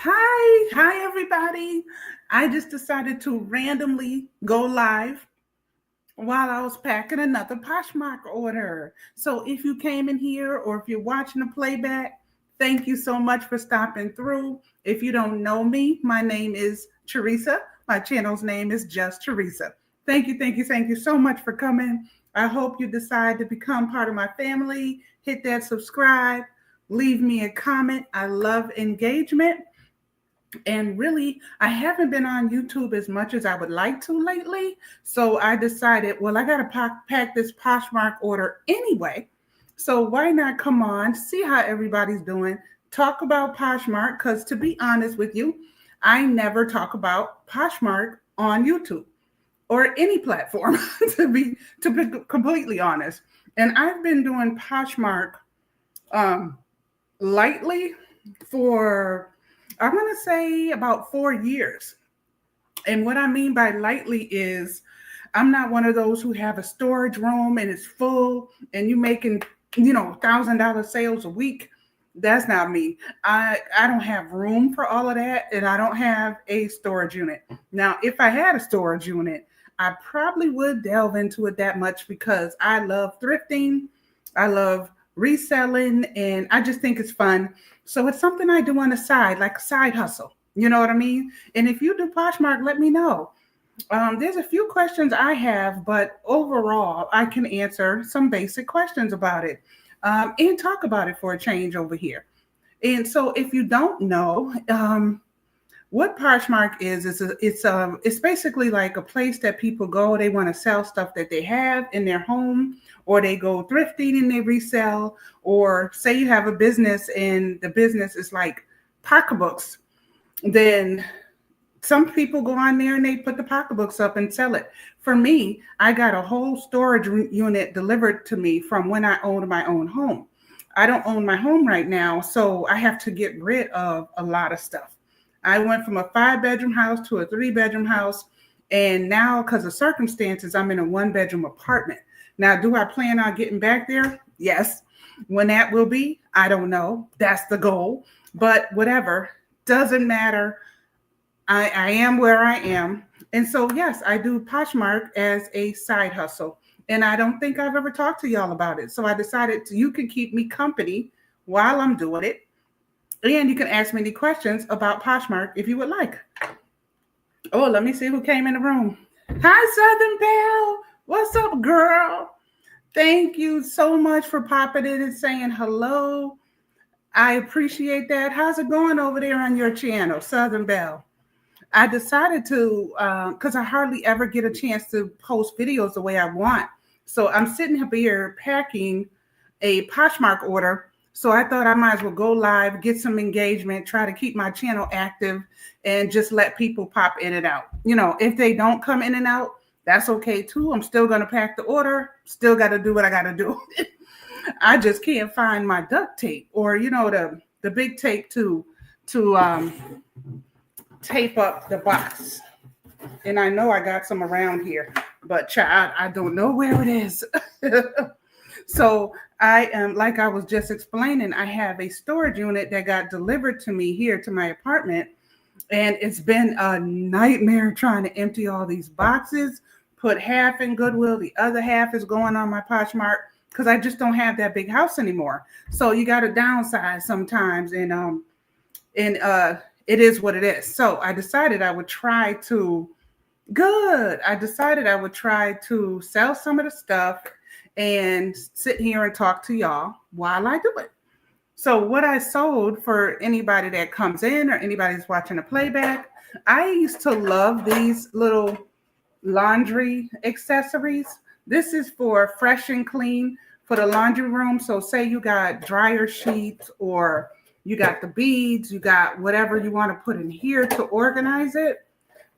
Hi, everybody. I just decided to randomly go live while I was packing another Poshmark order. So if you came in here or if you're watching the playback, thank you so much for stopping through. If you don't know me, my name is Teresa. My channel's name is Just Teresa. Thank you so much for coming. I hope you decide to become part of my family. Hit that subscribe, leave me a comment. I love engagement. And really, I haven't been on YouTube as much as I would like to lately. So I decided, well, I got to pack this Poshmark order anyway. So why not come on, see how everybody's doing, talk about Poshmark? Because to be honest with you, I never talk about Poshmark on YouTube or any platform, to be completely honest. And I've been doing Poshmark um, lightly for, I'm going to say, about 4 years. And what I mean by lightly is I'm not one of those who have a storage room and it's full and you making, $1,000 sales a week. That's not me. I don't have room for all of that, and I don't have a storage unit. Now, if I had a storage unit, I probably would delve into it that much because I love thrifting. I love reselling, and I just think it's fun. So it's something I do on the side, like a side hustle. You know what I mean? And if you do Poshmark, let me know. There's a few questions I have, but overall, I can answer some basic questions about it and talk about it for a change over here. And so, if you don't know, what Poshmark it's basically like a place that people go. They want to sell stuff that they have in their home, or they go thrifting and they resell, or say you have a business and the business is like pocketbooks, then some people go on there and they put the pocketbooks up and sell it. For me, I got a whole storage unit delivered to me from when I owned my own home. I don't own my home right now, so I have to get rid of a lot of stuff. I went from a 5-bedroom house to a 3-bedroom house, and now because of circumstances, I'm in a 1-bedroom apartment. Now, do I plan on getting back there? Yes. When that will be, I don't know. That's the goal. But whatever, doesn't matter. I am where I am. And so, yes, I do Poshmark as a side hustle. And I don't think I've ever talked to y'all about it. So I decided you can keep me company while I'm doing it. And you can ask me any questions about Poshmark if you would like. Oh, let me see who came in the room. Hi, Southern Belle. What's up, girl? Thank you so much for popping in and saying hello. I appreciate that. How's it going over there on your channel, Southern Belle? I decided to, because I hardly ever get a chance to post videos the way I want. So I'm sitting up here packing a Poshmark order. So I thought I might as well go live, get some engagement, try to keep my channel active, and just let people pop in and out. If they don't come in and out, that's okay too. I'm still going to pack the order, still got to do what I got to do. I just can't find my duct tape or, the big tape to tape up the box. And I know I got some around here, but child, I don't know where it is. So I am, like I was just explaining, I have a storage unit that got delivered to me here to my apartment. And it's been a nightmare trying to empty all these boxes, put half in Goodwill, the other half is going on my Poshmark because I just don't have that big house anymore. So you got to downsize sometimes, and it is what it is. So I decided I would try to sell some of the stuff and sit here and talk to y'all while I do it. So what I sold, for anybody that comes in or anybody that's watching a playback, I used to love these little laundry accessories. This is for fresh and clean for the laundry room. So say you got dryer sheets, or you got the beads, you got whatever you want to put in here to organize it.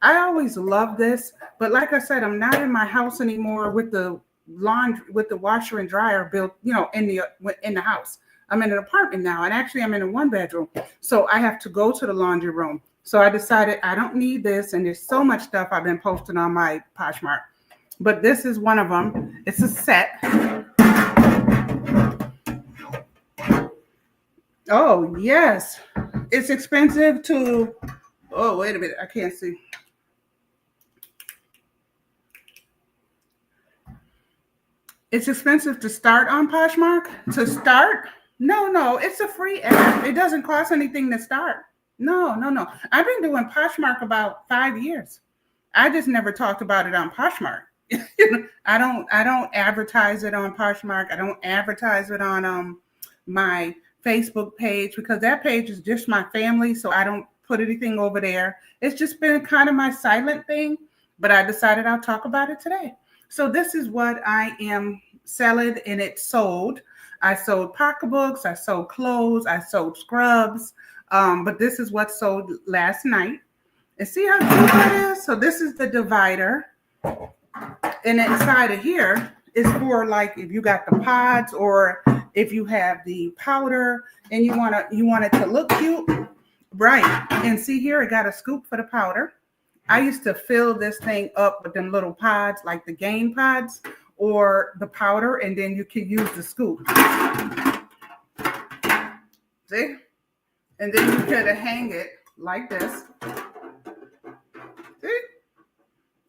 I always loved this, but like I said, I'm not in my house anymore with the washer and dryer built, in the house. I'm in an apartment now, and actually I'm in a 1-bedroom. So I have to go to the laundry room. So I decided I don't need this, and there's so much stuff I've been posting on my Poshmark. But this is one of them. It's a set. Oh, yes. It's expensive to, oh, wait a minute, I can't see. It's expensive to start on Poshmark. To start? No, it's a free app. It doesn't cost anything to start. No. I've been doing Poshmark about 5 years. I just never talked about it on Poshmark. I don't advertise it on Poshmark. I don't advertise it on my Facebook page because that page is just my family, so I don't put anything over there. It's just been kind of my silent thing, but I decided I'll talk about it today. So this is what I am selling, and it's sold. I sold pocketbooks, I sold clothes, I sold scrubs, but this is what sold last night. And see how cute that is? So this is the divider. And inside of here is for like if you got the pods or if you have the powder and you want it to look cute, right? And see here, I got a scoop for the powder. I used to fill this thing up with them little pods, like the Gain pods or the powder, and then you can use the scoop. See? And then you could hang it like this. See?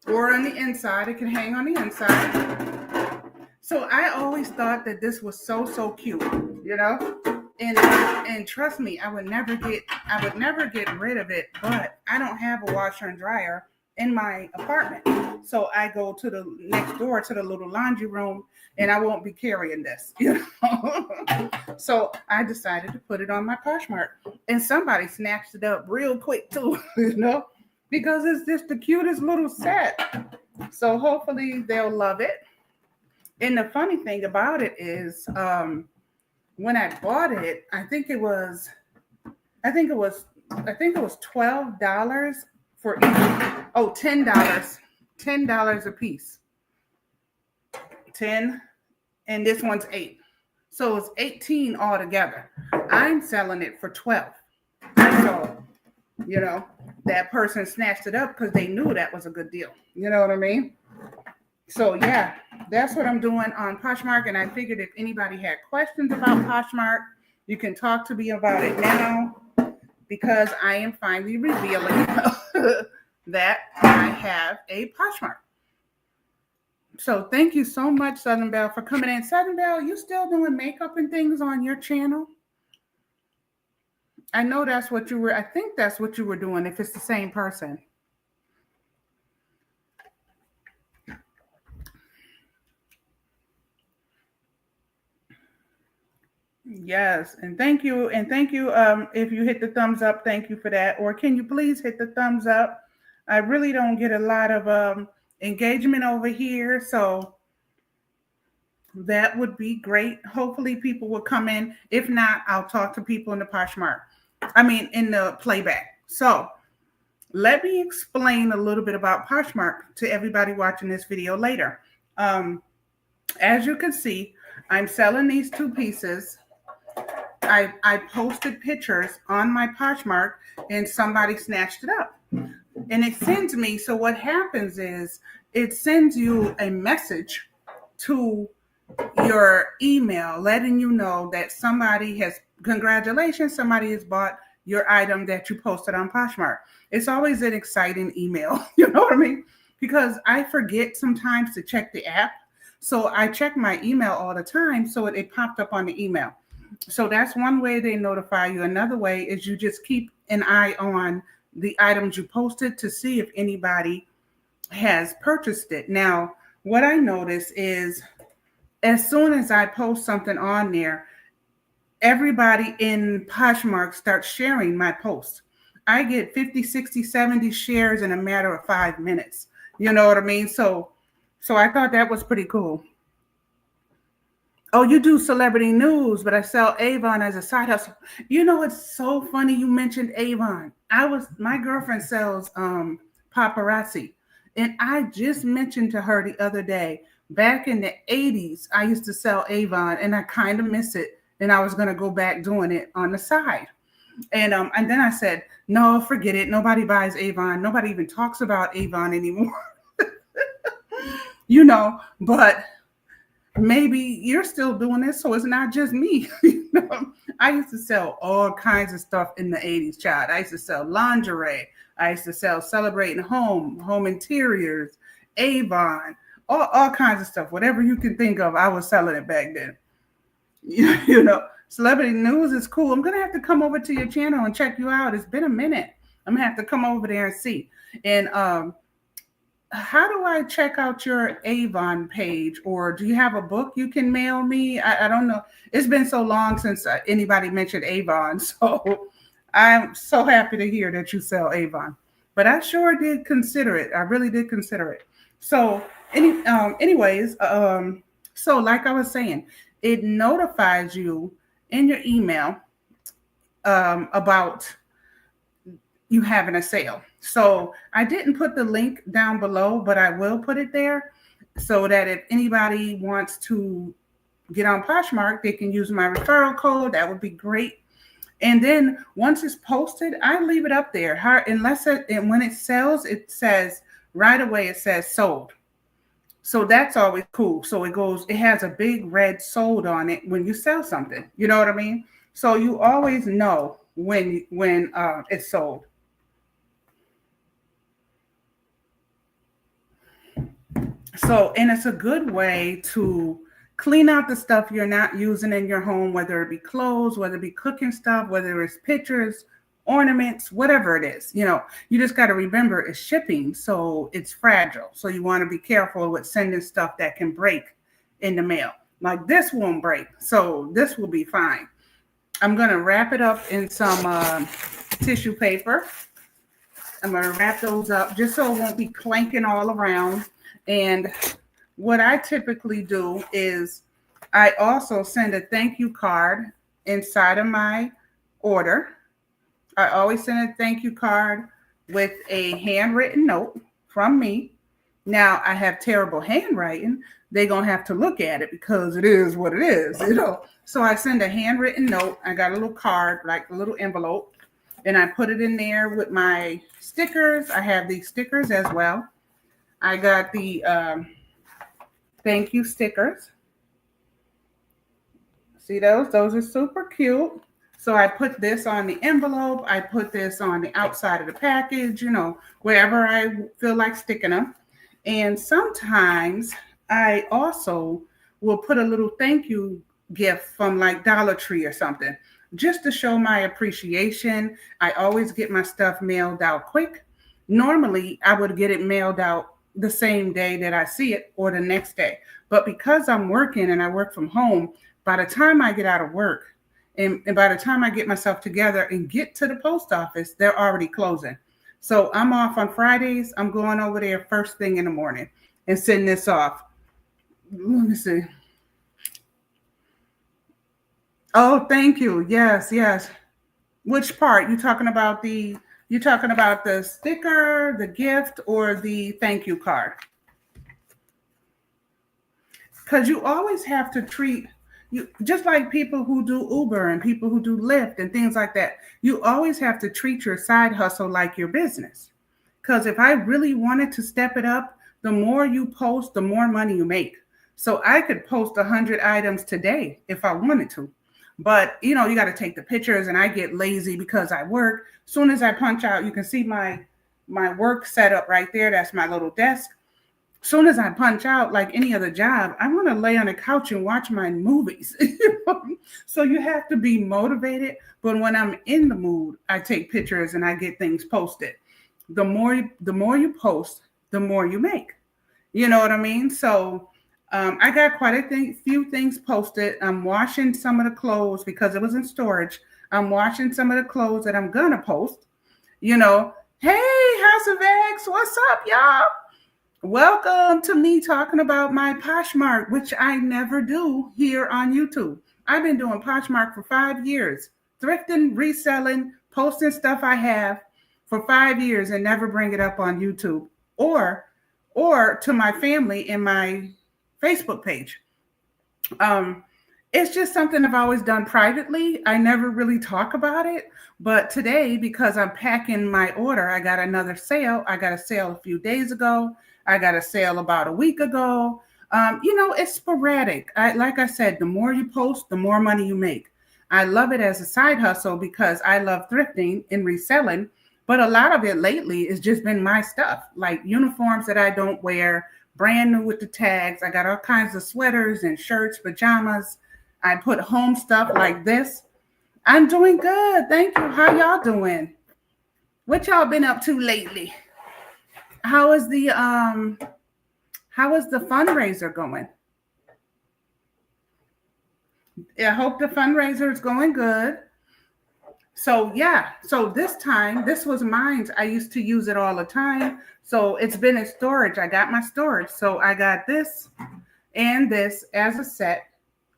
Or on the inside, it can hang on the inside. So I always thought that this was so cute, you know? And trust me, I would never get rid of it, but I don't have a washer and dryer in my apartment. So I go to the next door to the little laundry room and I won't be carrying this, you know? So I decided to put it on my Poshmark and somebody snatched it up real quick too, you know? Because it's just the cutest little set. So hopefully they'll love it. And the funny thing about it is, when I bought it, I think it was $12 for each. Oh, $10. $10 a piece. 10, and this one's 8. So it's 18 altogether. I'm selling it for 12. So, you know, that person snatched it up because they knew that was a good deal. You know what I mean? So yeah, that's what I'm doing on Poshmark. And I figured if anybody had questions about Poshmark, you can talk to me about it now because I am finally revealing that I have a Poshmark. So thank you so much, Southern Belle, for coming in. Southern Belle, you still doing makeup and things on your channel? I know that's what you were. I think that's what you were doing if it's the same person. Yes, and thank you. If you hit the thumbs up, thank you for that. Or can you please hit the thumbs up? I really don't get a lot of engagement over here, so that would be great. Hopefully people will come in. If not, I'll talk to people in the Poshmark. In the playback. So let me explain a little bit about Poshmark to everybody watching this video later. As you can see, I'm selling these 2 pieces. I posted pictures on my Poshmark and somebody snatched it up. And it sends me, so what happens is it sends you a message to your email letting you know that congratulations, somebody has bought your item that you posted on Poshmark. It's always an exciting email, you know what I mean? Because I forget sometimes to check the app. So I check my email all the time, so it popped up on the email. So that's one way they notify you. Another way is you just keep an eye on the items you posted to see if anybody has purchased it. Now, what I notice is as soon as I post something on there, everybody in Poshmark starts sharing my post. I get 50, 60, 70 shares in a matter of 5 minutes. You know what I mean? So I thought that was pretty cool. Oh, you do celebrity news, but I sell Avon as a side hustle. You know, it's so funny you mentioned Avon. My girlfriend sells paparazzi. And I just mentioned to her the other day, back in the 80s, I used to sell Avon and I kind of miss it. And I was going to go back doing it on the side. And then I said, no, forget it. Nobody buys Avon. Nobody even talks about Avon anymore. You know, but maybe you're still doing this, so it's not just me. You know? I used to sell all kinds of stuff in the 80s, child. I used to sell lingerie. I used to sell celebrating home interiors, Avon, all kinds of stuff. Whatever you can think of, I was selling it back then. You know, celebrity news is cool. I'm gonna have to come over to your channel and check you out. It's been a minute. I'm gonna have to come over there and see. And how do I check out your Avon page? Or do you have a book you can mail me? I don't know. It's been so long since anybody mentioned Avon. So I'm so happy to hear that you sell Avon. But I sure did consider it. I really did consider it. So, anyways, so like I was saying, it notifies you in your email about you having a sale. So I didn't put the link down below, but I will put it there so that if anybody wants to get on Poshmark, they can use my referral code. That would be great. And then once it's posted, I leave it up there. And when it sells, it says right away, it says sold. So that's always cool. So it has a big red sold on it when you sell something. You know what I mean? So you always know when it's sold. So, and it's a good way to clean out the stuff you're not using in your home, whether it be clothes, whether it be cooking stuff, whether it's pictures, ornaments, whatever it is. You know, you just got to remember it's shipping, so it's fragile. So you want to be careful with sending stuff that can break in the mail. Like this won't break, so this will be fine. I'm going to wrap it up in some tissue paper. I'm going to wrap those up just so it won't be clanking all around. And what I typically do is I also send a thank you card inside of my order. I always send a thank you card with a handwritten note from me. Now, I have terrible handwriting. They're going to have to look at it because it is what it is, you know. So I send a handwritten note. I got a little card, like a little envelope, and I put it in there with my stickers. I have these stickers as well. I got the thank you stickers. See those? Those are super cute. So I put this on the envelope. I put this on the outside of the package, you know, wherever I feel like sticking them. And sometimes I also will put a little thank you gift from like Dollar Tree or something, just to show my appreciation. I always get my stuff mailed out quick. Normally, I would get it mailed out the same day that I see it or the next day. But because I'm working and I work from home, by the time I get out of work and by the time I get myself together and get to the post office, they're already closing. So I'm off on Fridays. I'm going over there first thing in the morning and sending this off. Let me see. Oh, thank you. Yes, yes. Which part? You talking about the sticker, the gift, or the thank you card? Because you always have to treat you just like people who do Uber and people who do Lyft and things like that. You always have to treat your side hustle like your business. Because if I really wanted to step it up, the more you post, the more money you make. So I could post 100 items today if I wanted to. But, you know, you got to take the pictures, and I get lazy because I work. Soon as I punch out, you can see my work setup right there. That's my little desk. Soon as I punch out, like any other job, I want to lay on the couch and watch my movies. So you have to be motivated. But when I'm in the mood, I take pictures and I get things posted. The more you post, the more you make. You know what I mean? So I got quite a few things posted. I'm washing some of the clothes because it was in storage. I'm washing some of the clothes that I'm gonna post. You know, hey, House of X, what's up, y'all? Welcome to me talking about my Poshmark, which I never do here on YouTube. I've been doing Poshmark for 5 years, thrifting, reselling, posting stuff I have for 5 years and never bring it up on YouTube or to my family in my Facebook page. It's just something I've always done privately. I never really talk about it. But today, because I'm packing my order, I got another sale. I got a sale a few days ago. I got a sale about a week ago. You know, it's sporadic. Like I said, the more you post, the more money you make. I love it as a side hustle because I love thrifting and reselling. But a lot of it lately has just been my stuff, like uniforms that I don't wear, brand new with the tags. I got all kinds of sweaters and shirts, pajamas. I put home stuff like this. I'm doing good. Thank you. How y'all doing? What y'all been up to lately? How is the fundraiser going? I hope the fundraiser is going good. So yeah, so this time, this was mine. I used to use it all the time. So it's been in storage. I got my storage. So I got this and this as a set,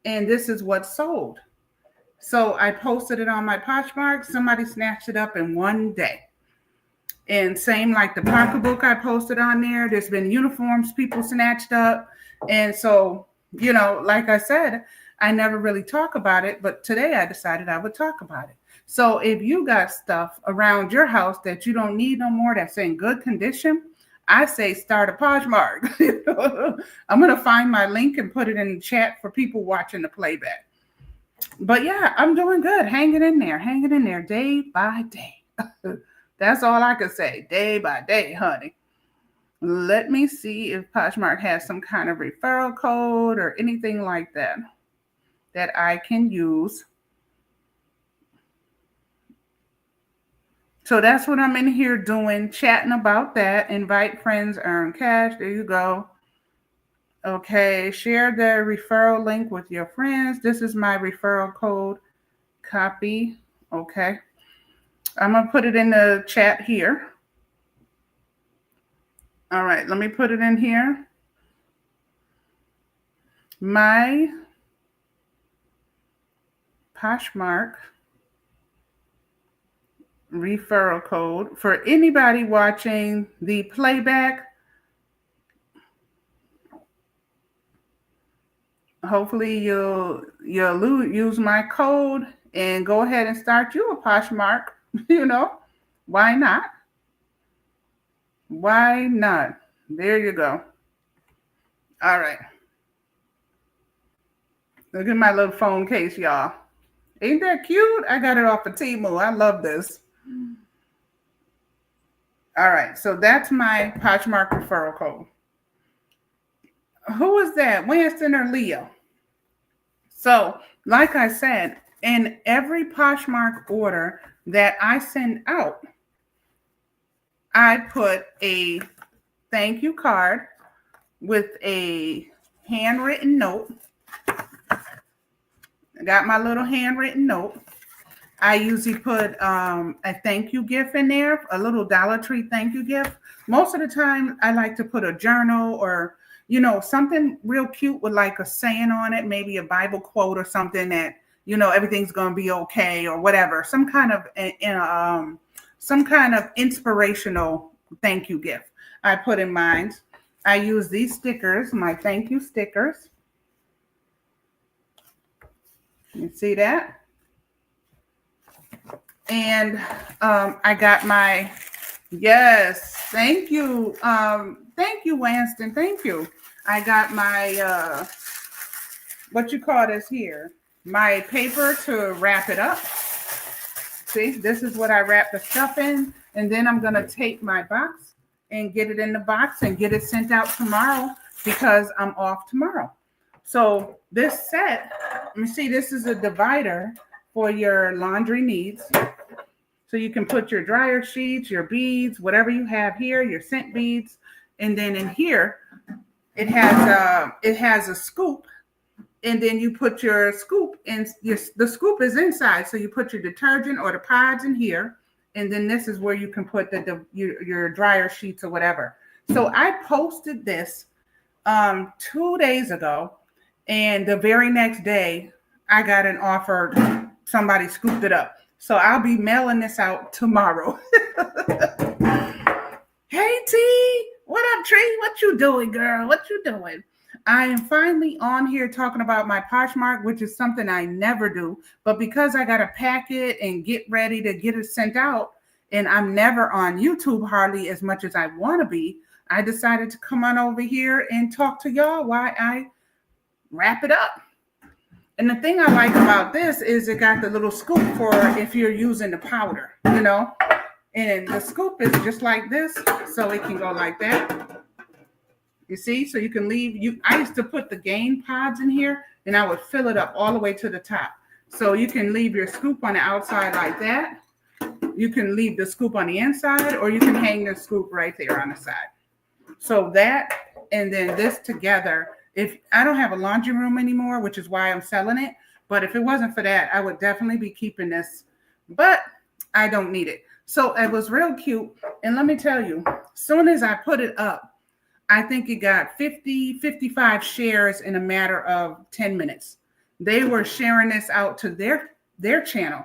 and this is what sold. So I posted it on my Poshmark. Somebody snatched it up in one day. And same like the pocketbook I posted on there. There's been uniforms people snatched up. And so, like I said, I never really talk about it, but today I decided I would talk about it. So if you got stuff around your house that you don't need no more, that's in good condition, I say start a Poshmark. I'm going to find my link and put it in the chat for people watching the playback. But yeah, I'm doing good. Hanging in there day by day. That's all I could say, day by day, honey. Let me see if Poshmark has some kind of referral code or anything like that I can use. So that's what I'm in here doing, chatting about that. Invite friends, earn cash. There you go. Okay, share the referral link with your friends. This is my referral code. Copy. Okay. I'm going to put it in the chat here. All right, let me put it in here. My Poshmark referral code for anybody watching the playback. Hopefully you'll use my code and go ahead and start you a Poshmark. Why not? Why not? There you go. All right. Look at my little phone case, y'all. Ain't that cute? I got it off of Temu. I love this. All right. So that's my Poshmark referral code. Who is that? Winston or Leo? So, like I said, in every Poshmark order that I send out, I put a thank you card with a handwritten note. I got my little handwritten note. I usually put a thank you gift in there, a little Dollar Tree thank you gift. Most of the time, I like to put a journal or, something real cute with like a saying on it, maybe a Bible quote or something that, everything's going to be okay or whatever. Some kind of inspirational thank you gift I put in mine. I use these stickers, my thank you stickers. You see that? And I got my, yes, thank you. Thank you, Winston. Thank you. I got my, what you call this here? My paper to wrap it up. See, this is what I wrap the stuff in. And then I'm going to take my box and get it in the box and get it sent out tomorrow because I'm off tomorrow. So this set, let me see, this is a divider for your laundry needs. So you can put your dryer sheets, your beads, whatever you have here, your scent beads. And then in here, it has a scoop. And then you put your scoop in, the scoop is inside. So you put your detergent or the pods in here. And then this is where you can put your dryer sheets or whatever. So I posted this 2 days ago. And the very next day, I got an offer. Somebody scooped it up. So I'll be mailing this out tomorrow. Hey, T. What up, Tree? What you doing, girl? What you doing? I am finally on here talking about my Poshmark, which is something I never do. But because I got to pack it and get ready to get it sent out, and I'm never on YouTube hardly as much as I want to be, I decided to come on over here and talk to y'all while I wrap it up. And the thing I like about this is it got the little scoop for if you're using the powder, you know. And the scoop is just like this, so it can go like that. You see, so you can leave. I used to put the gain pods in here, and I would fill it up all the way to the top. So you can leave your scoop on the outside like that. You can leave the scoop on the inside, or you can hang the scoop right there on the side. So that and then this together. If I don't have a laundry room anymore, which is why I'm selling it, but if it wasn't for that, I would definitely be keeping this. But I don't need it. So it was real cute. And let me tell you, as soon as I put it up, I think it got 50, 55 shares in a matter of 10 minutes. They were sharing this out to their channel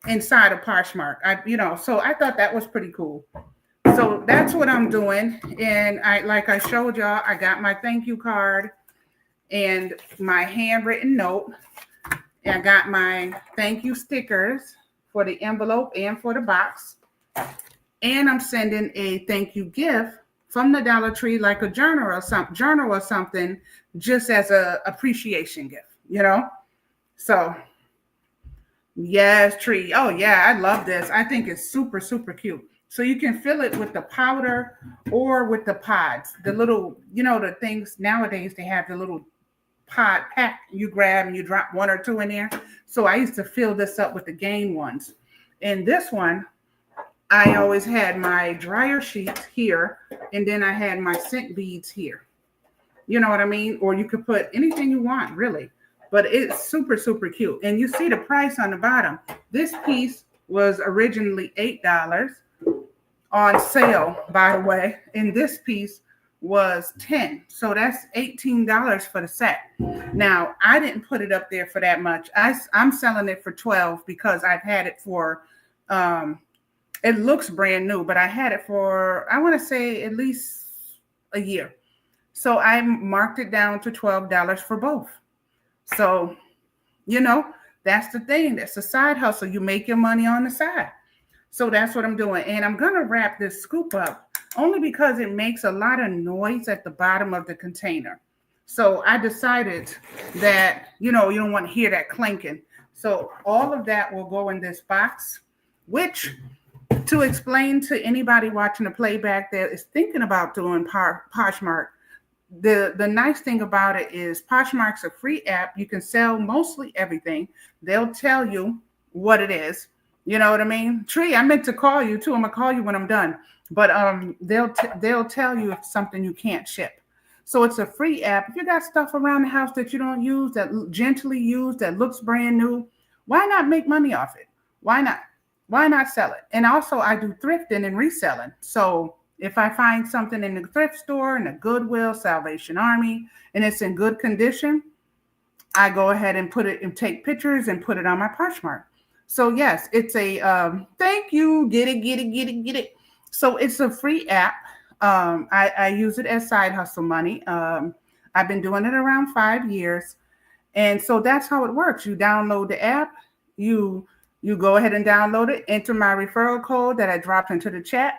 inside of Poshmark. So I thought that was pretty cool. So that's what I'm doing. And like I showed y'all, I got my thank you card and my handwritten note. And I got my thank you stickers for the envelope and for the box. And I'm sending a thank you gift from the Dollar Tree, like a journal or something, just as a appreciation gift, you know? So yes, tree. Oh yeah, I love this. I think it's super, super cute. So you can fill it with the powder or with the pods. The little, the things nowadays, they have the little pod pack you grab and you drop one or two in there. So I used to fill this up with the Gain ones. And this one, I always had my dryer sheets here, and then I had my scent beads here. You know what I mean? Or you could put anything you want, really. But it's super, super cute. And you see the price on the bottom. This piece was originally $8 on sale, by the way. And this piece was $10. So that's $18 for the set. Now, I didn't put it up there for that much. I'm selling it for $12 because I've had it for, it looks brand new, but I had it for, I want to say at least a year. So I marked it down to $12 for both. So, that's the thing. That's a side hustle. You make your money on the side. So that's what I'm doing. And I'm going to wrap this scoop up only because it makes a lot of noise at the bottom of the container. So I decided that, you don't want to hear that clinking. So all of that will go in this box, which, to explain to anybody watching the playback that is thinking about doing Poshmark, the nice thing about it is Poshmark's a free app. You can sell mostly everything. They'll tell you what it is. You know what I mean? Tree, I meant to call you too. I'm gonna call you when I'm done. But they'll tell you if something you can't ship. So it's a free app. If you got stuff around the house that you don't use, that gently used, that looks brand new, why not make money off it? Why not? Why not sell it? And also I do thrifting and reselling. So if I find something in the thrift store, in the Goodwill, Salvation Army, and it's in good condition, I go ahead and put it and take pictures and put it on my Poshmark. So yes, it's a thank you. Get it. So it's a free app. I use it as side hustle money. I've been doing it around 5 years. And so that's how it works. You download the app, you go ahead and download it, enter my referral code that I dropped into the chat,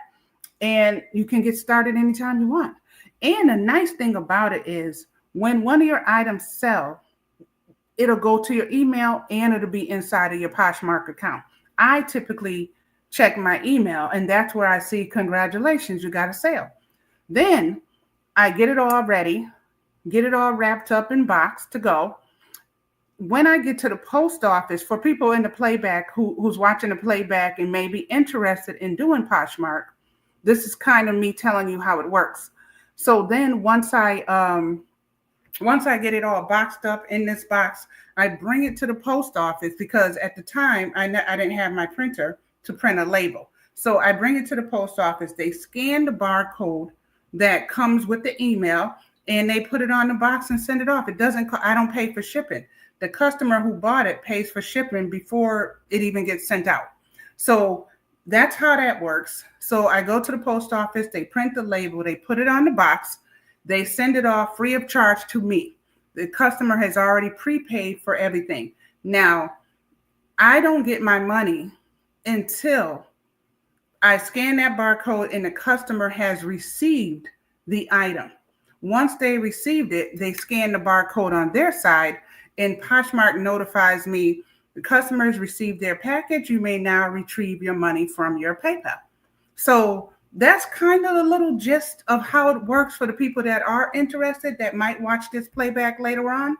and you can get started anytime you want. And the nice thing about it is when one of your items sell, it'll go to your email and it'll be inside of your Poshmark account. I typically check my email, and that's where I see, congratulations, you got a sale. Then I get it all ready, get it all wrapped up in box to go. When I get to the post office, for people in the playback who's watching the playback and may be interested in doing Poshmark, this is kind of me telling you how it works. So then once I get it all boxed up in this box, I bring it to the post office because at the time I didn't have my printer to print a label. So I bring it to the post office. They scan the barcode that comes with the email and they put it on the box and send it off. I don't pay for shipping. The customer who bought it pays for shipping before it even gets sent out. So that's how that works. So I go to the post office, they print the label, they put it on the box, they send it off free of charge to me. The customer has already prepaid for everything. Now, I don't get my money until I scan that barcode and the customer has received the item. Once they received it, they scan the barcode on their side and Poshmark notifies me the customers received their package. You may now retrieve your money from your PayPal. So that's kind of a little gist of how it works for the people that are interested that might watch this playback later on.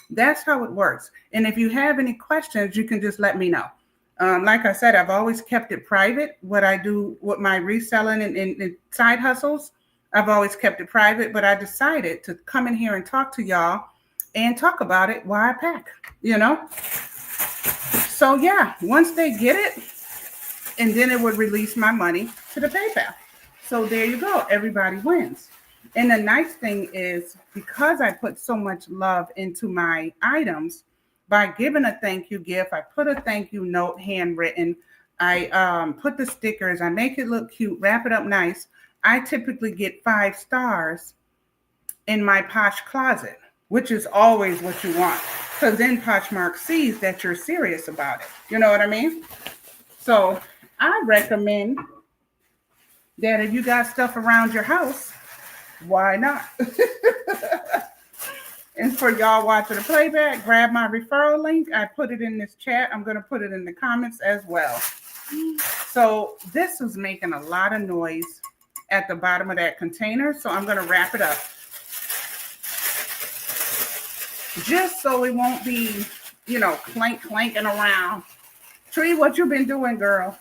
That's how it works. And if you have any questions, you can just let me know. Like I said, I've always kept it private. What I do with my reselling and side hustles, I've always kept it private. But I decided to come in here and talk to y'all and talk about it while I pack, you know? So yeah, once they get it, and then it would release my money to the PayPal. So there you go. Everybody wins. And the nice thing is, because I put so much love into my items, by giving a thank you gift, I put a thank you note handwritten. I put the stickers. I make it look cute, wrap it up nice. I typically get 5 stars in my Posh closet, which is always what you want. Because then Poshmark sees that you're serious about it. You know what I mean? So I recommend that if you got stuff around your house, why not? And for y'all watching the playback, grab my referral link. I put it in this chat. I'm going to put it in the comments as well. So this is making a lot of noise at the bottom of that container. So I'm going to wrap it up. Just so it won't be, clanking around. Tree, what you been doing, girl?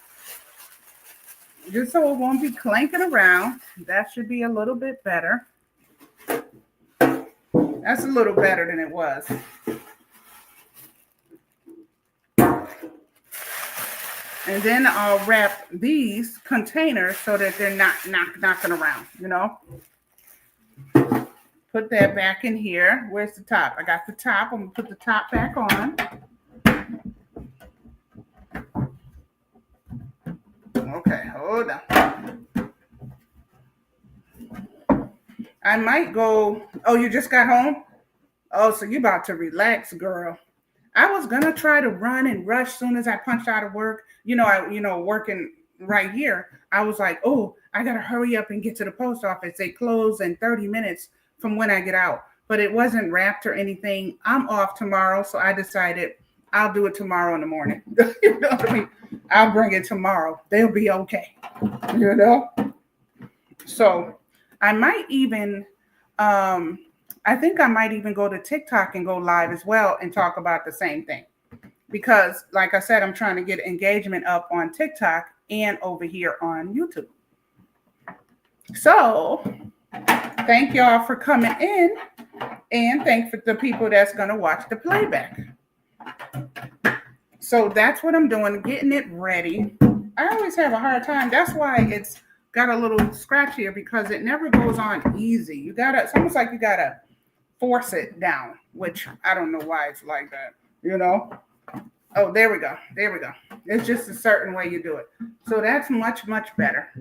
Just so it won't be clanking around. That should be a little bit better. That's a little better than it was. And then I'll wrap these containers so that they're not knocking around, Put that back in here. Where's the top? I got the top. I'm going to put the top back on. Okay, hold on. I might go. Oh, you just got home? Oh, so you about to relax, girl. I was gonna try to run and rush soon as I punched out of work. Working right here. I was like, oh, I gotta hurry up and get to the post office. They close in 30 minutes from when I get out. But it wasn't wrapped or anything. I'm off tomorrow, so I decided I'll do it tomorrow in the morning. You know what I mean? I'll bring it tomorrow. They'll be okay. So I might even, I think I might even go to TikTok and go live as well and talk about the same thing. Because like I said, I'm trying to get engagement up on TikTok and over here on YouTube. So thank y'all for coming in, and thank for the people that's going to watch the playback. So that's what I'm doing, getting it ready. I always have a hard time. That's why it's got a little scratch here, because it never goes on easy. It's almost like you gotta force it down, which I don't know why it's like that, Oh, there we go. It's just a certain way you do it. So that's much, much better.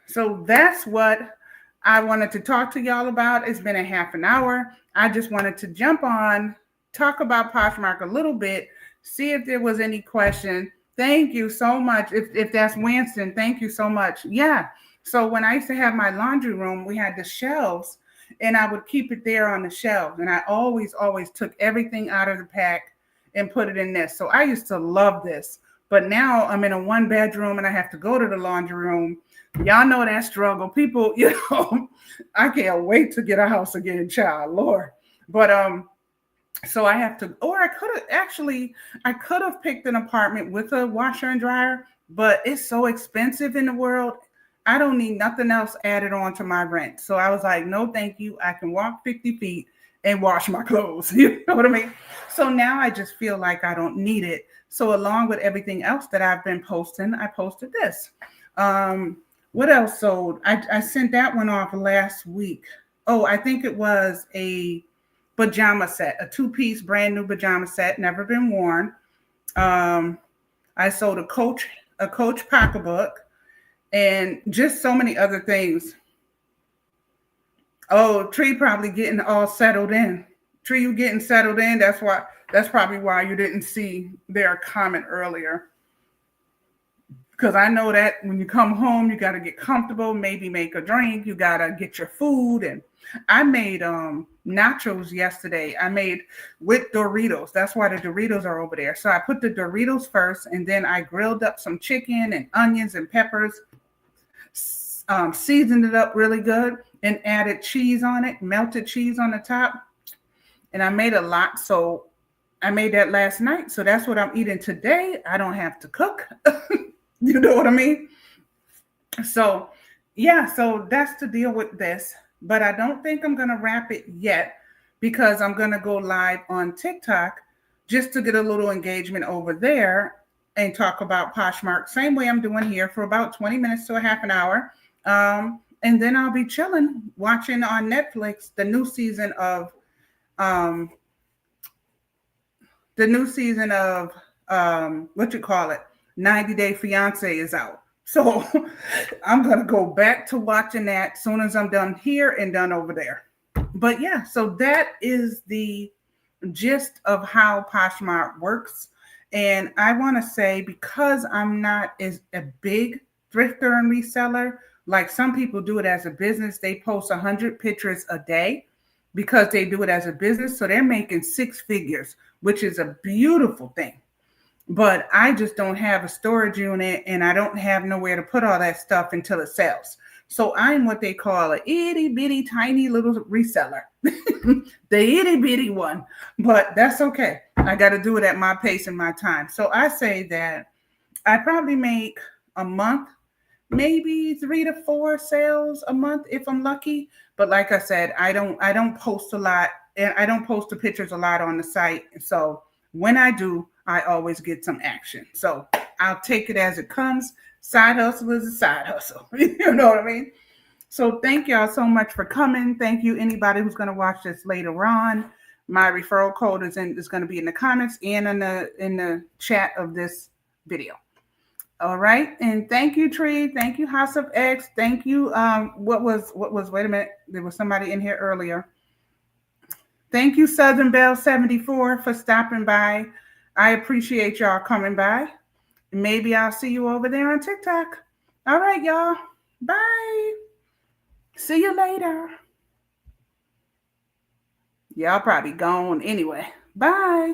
So that's what I wanted to talk to y'all about. It's been a half an hour. I just wanted to jump on, talk about Poshmark a little bit, see if there was any question. Thank you so much. If that's Winston, thank you so much. Yeah. So when I used to have my laundry room, we had the shelves, and I would keep it there on the shelves. And I always took everything out of the pack and put it in this. So I used to love this. But now I'm in a 1-bedroom and I have to go to the laundry room. Y'all know that struggle. People, I can't wait to get a house again, child, Lord. But so I have to, or I could have picked an apartment with a washer and dryer, but it's so expensive in the world. I don't need nothing else added on to my rent. So I was like, no, thank you. I can walk 50 feet and wash my clothes. You know what I mean? So now I just feel like I don't need it. So along with everything else that I've been posting, I posted this. What else sold? I sent that one off last week. Oh, I think it was a pajama set, a 2-piece brand new pajama set, never been worn. I sold a Coach pocketbook, and just so many other things. Oh, Tree probably getting all settled in. Tree, you getting settled in? That's probably why you didn't see their comment earlier. Because I know that when you come home, you got to get comfortable, maybe make a drink, you got to get your food, and I made nachos yesterday. I made with Doritos. That's why the Doritos are over there. So I put the Doritos first, and then I grilled up some chicken and onions and peppers, seasoned it up really good, and added cheese on it, melted cheese on the top. And I made a lot. So I made that last night. So that's what I'm eating today. I don't have to cook. You know what I mean? So, yeah, so that's to deal with this. But I don't think I'm going to wrap it yet because I'm going to go live on TikTok just to get a little engagement over there and talk about Poshmark, same way I'm doing here for about 20 minutes to a half an hour. And then I'll be chilling, watching on Netflix um, the new season of what you call it, 90 Day Fiance is out. So I'm gonna go back to watching that as soon as I'm done here and done over there. But yeah, so that is the gist of how Poshmark works. And I want to say, because I'm not as a big thrifter and reseller, like some people do it as a business, they post 100 pictures a day because they do it as a business. So they're making six figures, which is a beautiful thing. But I just don't have a storage unit and I don't have nowhere to put all that stuff until it sells. So I'm what they call a itty bitty tiny little reseller, the itty bitty one. But that's okay. I got to do it at my pace and my time. So I say that I probably make a month, maybe 3 to 4 sales a month if I'm lucky. But like I said, I don't post a lot, and I don't post the pictures a lot on the site. So when I do, I always get some action. So I'll take it as it comes. Side hustle is a side hustle. You know what I mean? So thank y'all so much for coming. Thank you anybody who's going to watch this later on. My referral code is going to be in the comments and in the chat of this video. All right, and thank you, Tree. Thank you, House of X. Thank you. What was? Wait a minute. There was somebody in here earlier. Thank you, Southern Belle 74, for stopping by. I appreciate y'all coming by. Maybe I'll see you over there on TikTok. All right, y'all. Bye. See you later. Y'all probably gone anyway. Bye.